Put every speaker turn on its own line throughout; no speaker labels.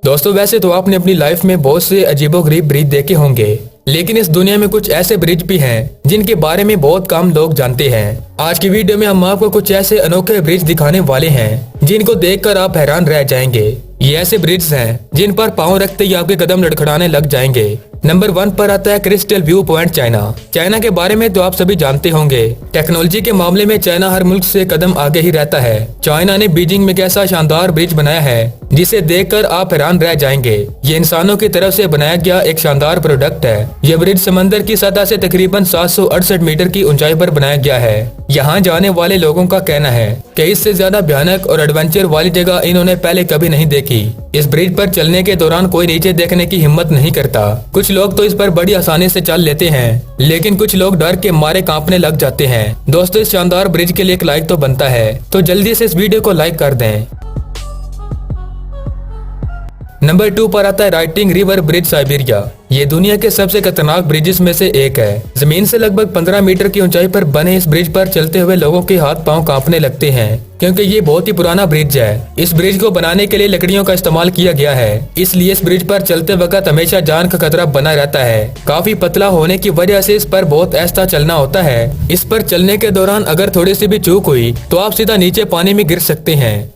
दोस्तों वैसे तो आपने अपनी लाइफ में बहुत से अजीबोगरीब ब्रिज देखे होंगे, लेकिन इस दुनिया में कुछ ऐसे ब्रिज भी हैं जिनके बारे में बहुत कम लोग जानते हैं। आज की वीडियो में हम आपको कुछ ऐसे अनोखे ब्रिज दिखाने वाले हैं जिनको देखकर आप हैरान रह जाएंगे। ये ऐसे ब्रिज हैं जिन पर पाँव रखते ही आपके कदम लड़खड़ाने लग जाएंगे। नंबर 1 पर आता है crystal view point China. China के बारे में तो आप सभी जानते होंगे, टेक्नोलॉजी के मामले में चाइना हर मुल्क से कदम आगे ही रहता है। चाइना ने बीजिंग में एक ऐसा शानदार ब्रिज बनाया है जिसे देखकर आप हैरान रह जाएंगे। ये इंसानों की तरफ से बनाया गया एक शानदार प्रोडक्ट है। यह ब्रिज समंदर की सतह से तकरीबन 768 मीटर की ऊंचाई पर बनाया गया है। यहाँ जाने वाले लोगों का कहना है कि इससे ज्यादा भयानक और एडवेंचर वाली जगह इन्होंने पहले कभी नहीं देखी। इस ब्रिज पर चलने के दौरान कोई नीचे देखने की हिम्मत नहीं करता। कुछ लोग तो इस पर बड़ी आसानी से चल लेते हैं, लेकिन कुछ लोग डर के मारे कांपने लग जाते हैं। दोस्तों इस शानदार ब्रिज के लिए एक लाइक तो बनता है, तो जल्दी से इस वीडियो को लाइक कर दें। नंबर 2 पर आता है राइटिंग रिवर ब्रिज साइबेरिया। ये दुनिया के सबसे खतरनाक ब्रिजेस में से एक है। जमीन से लगभग 15 मीटर की ऊंचाई पर बने इस ब्रिज पर चलते हुए लोगों के हाथ पांव कांपने लगते हैं, क्योंकि ये बहुत ही पुराना ब्रिज है। इस ब्रिज को बनाने के लिए लकड़ियों का इस्तेमाल किया गया है, इसलिए इस ब्रिज पर चलते वक्त हमेशा जान का खतरा बना रहता है। काफी पतला होने की वजह से इस पर बहुत आहिस्ता चलना होता है। इस पर चलने के दौरान अगर थोड़ी सी भी चूक हुई तो आप सीधा नीचे पानी में गिर सकते हैं।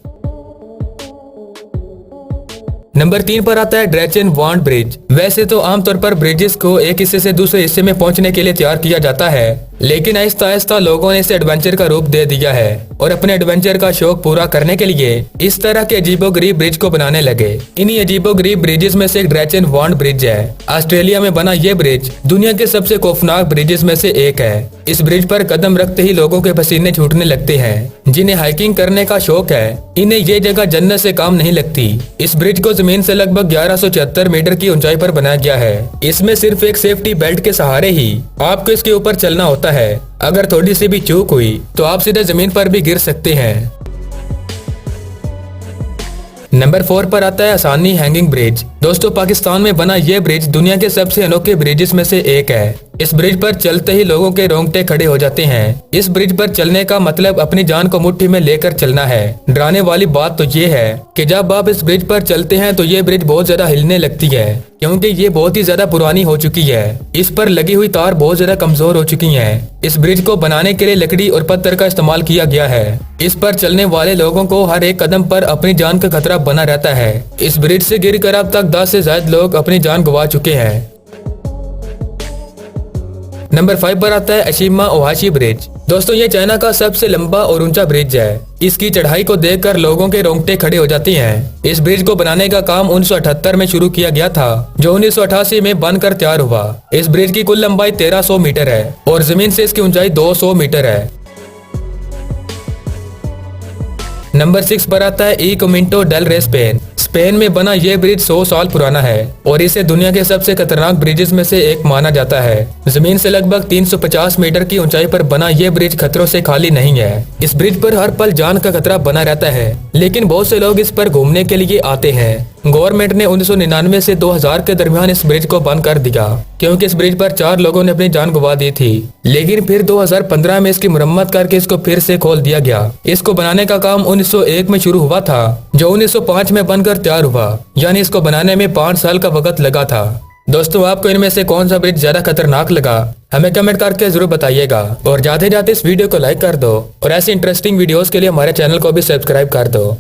नंबर 3 पर आता है ड्रेचेन वांड ब्रिज। वैसे तो आमतौर पर ब्रिजेस को एक हिस्से से दूसरे हिस्से में पहुंचने के लिए तैयार किया जाता है, लेकिन आहिस्ता आहिस्ता लोगों ने इसे एडवेंचर का रूप दे दिया है और अपने एडवेंचर का शौक पूरा करने के लिए इस तरह के अजीबोगरीब ब्रिज को बनाने लगे। इन्हीं अजीबोगरीब ब्रिजेस में से एक ड्रेचेन वांड ब्रिज है। ऑस्ट्रेलिया में बना ये ब्रिज दुनिया के सबसे खौफनाक ब्रिजेस में से एक है। इस ब्रिज पर कदम रखते ही लोगों के पसीने छूटने लगते हैं। जिन्हें हाइकिंग करने का शौक है, इन्हें ये जगह जन्नत से काम नहीं लगती। इस ब्रिज को जमीन से लगभग 1174 मीटर की ऊंचाई पर बनाया गया है। इसमें सिर्फ एक सेफ्टी बेल्ट के सहारे ही आपको इसके ऊपर चलना होता है। अगर थोड़ी सी भी चूक हुई तो आप सीधे जमीन पर भी गिर सकते हैं। नंबर 4 पर आता है आसानी हैंगिंग ब्रिज। दोस्तों पाकिस्तान में बना यह ब्रिज दुनिया के सबसे अनोखे ब्रिजेस में से एक है। इस ब्रिज पर चलते ही लोगों के रोंगटे खड़े हो जाते हैं। इस ब्रिज पर चलने का मतलब अपनी जान को मुट्ठी में लेकर चलना है। डराने वाली बात तो ये है कि जब आप इस ब्रिज पर चलते हैं तो ये ब्रिज बहुत ज्यादा हिलने लगती है, क्योंकि ये बहुत ही ज्यादा पुरानी हो चुकी है। इस पर लगी हुई तार बहुत ज्यादा कमजोर हो चुकी हैं। इस ब्रिज को बनाने के लिए लकड़ी और पत्थर का इस्तेमाल किया गया है। इस पर चलने वाले लोगों को हर एक कदम पर अपनी जान का खतरा बना रहता है। इस ब्रिज से गिरकर अब तक 10 से ज्यादा लोग अपनी जान गंवा चुके हैं। नंबर 5 पर आता है अशिमा ओहाशी ब्रिज। दोस्तों ये चाइना का सबसे लंबा और ऊंचा ब्रिज है। इसकी चढ़ाई को देखकर लोगों के रोंगटे खड़े हो जाते हैं। इस ब्रिज को बनाने का काम 1978 में शुरू किया गया था, जो 1988 में बनकर तैयार हुआ। इस ब्रिज की कुल लंबाई 1300 मीटर है और जमीन से इसकी ऊंचाई 200 मीटर है। नंबर 6 पर आता है ई कोमिंटो डेल रे स्पेन। स्पेन में बना यह ब्रिज 100 साल पुराना है और इसे दुनिया के सबसे खतरनाक ब्रिजेस में से एक माना जाता है। जमीन से लगभग 350 मीटर की ऊंचाई पर बना यह ब्रिज खतरों से खाली नहीं है। इस ब्रिज पर हर पल जान का खतरा बना रहता है, लेकिन बहुत से लोग इस पर घूमने के लिए आते हैं। गवर्नमेंट ने 1999 से 2000 के दरमियान इस ब्रिज को बंद कर दिया, क्योंकि इस ब्रिज पर 4 लोगों ने अपनी जान गंवा दी थी। लेकिन फिर 2015 में इसकी मुरम्मत करके इसको फिर से खोल दिया गया। इसको बनाने का काम 1901 में शुरू हुआ था, जो 1905 में बनकर तैयार हुआ, यानी इसको बनाने में 5 साल का वक्त लगा था। दोस्तों आपको इनमें से कौन सा ब्रिज ज्यादा खतरनाक लगा, हमें कमेंट करके जरूर बताइएगा। और जाते जाते इस वीडियो को लाइक कर दो और ऐसी इंटरेस्टिंग वीडियोस के लिए हमारे चैनल को भी सब्सक्राइब कर दो।